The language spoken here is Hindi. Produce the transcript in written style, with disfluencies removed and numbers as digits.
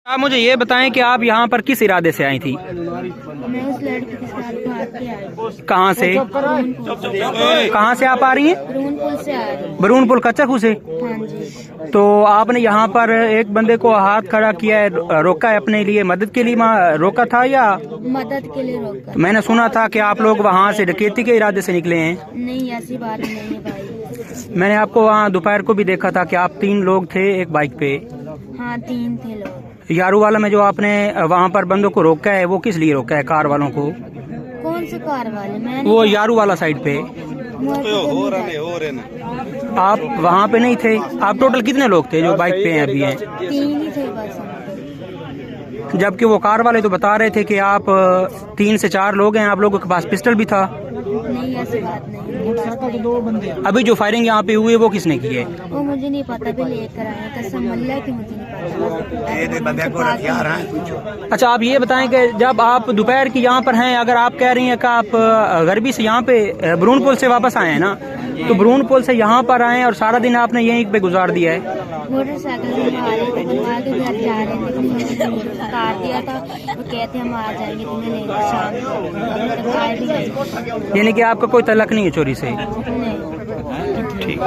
आप मुझे ये बताएं कि आप यहाँ पर किस इरादे से आई थी? मैं उस लड़की के साथ भाग के आई। कहाँ से? कहाँ से आप आ रही हैं? बरून पुल से आ रही हूँ। बरून पुल कच्चा से? हाँ जी। तो आपने यहाँ पर एक बंदे को हाथ खड़ा किया है, रोका है अपने लिए, मदद के लिए रोका था या मदद के लिए रोका? मैंने सुना था कि आप लोग वहाँ से डकैती के इरादे से निकले हैं। नहीं, ऐसी बात नहीं है भाई। मैंने आपको वहाँ दोपहर को भी देखा था कि आप 3 लोग थे एक बाइक पे। हाँ, 3 थे लोग। यारू वाला में जो आपने वहाँ पर बंदों को रोका है वो किस लिए रोका है? कार वालों को? कौन से कार वाले? मैंने वो यारू वाला साइड पे। आप वहाँ पे नहीं थे? आप टोटल कितने लोग थे जो बाइक पे हैं अभी हैं? 3 ही थे बस। जबकि वो कार वाले तो बता रहे थे कि आप 3 से 4 लोग हैं, आप लोगों के पास पिस्टल भी था। नहीं, ऐसी बात नहीं। अभी जो फायरिंग यहाँ पे हुई है वो किसने की है? वो मुझे नहीं पता, भी लेकर आए कसम अल्लाह की, मुझे नहीं पता। अच्छा, आप ये बताएं कि जब आप दोपहर की यहाँ पर हैं, अगर आप कह रही हैं कि आप गरबी से यहाँ पे बरून पुल से वापस आए हैं ना, तो बरून पुल से यहाँ पर आए और सारा दिन आपने यहीं पे गुजार दिया है? मोटरसाइकिल से हम आ रहे थे, बनवा के घर जा रहे थे, लेकिन कार दिया था, वो कहते हम आ जाएंगे तुम्हें लेकर शाम को। यानी कि आपका कोई तल्लक नहीं है चोरी से? नहीं। ठीक।